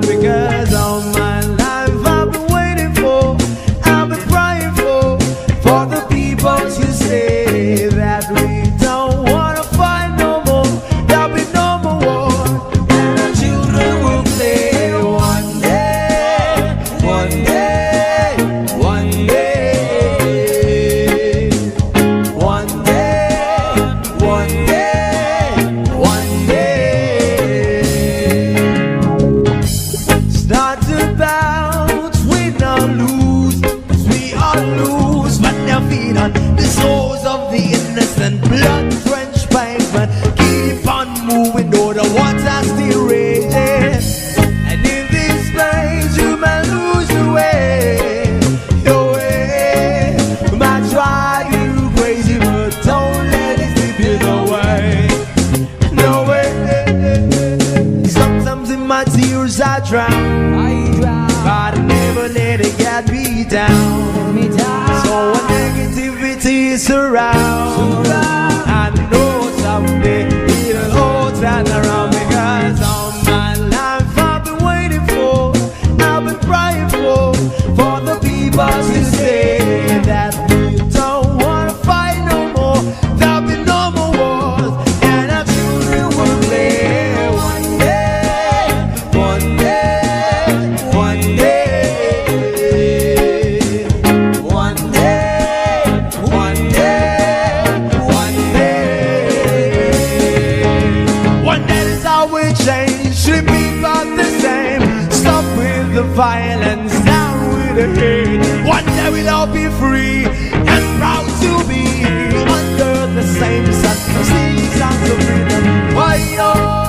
because all my life I've been waiting for, I've been crying for the people to say that we don't wanna fight no more, there'll be no more war, and our children will play one day, one day, one day, one day, one day, one day. Start to bounce, we not lose, 'cause we are loose, but they'll feed on the souls of the innocent, blood-drenched pavement. Keep on moving, though the water's still raging. And in this place, you may lose your way, your way. Might drive you crazy, but don't let it slip you away, no way. Sometimes in my tears I drown, but I never let it get me down. So when negativity is around, I know someday it'll all turn around, because all my life I've been waiting for, I've been crying for the people to say that we don't wanna fight no more, there'll be no more wars, and our children will play one day, one day, one day, one day, one day, one day. One day is how we change, should be about the same. Stop with the violence, down with the hate. One day we'll all be free and proud to be under the same sun. Sing sounds of freedom. Why, oh.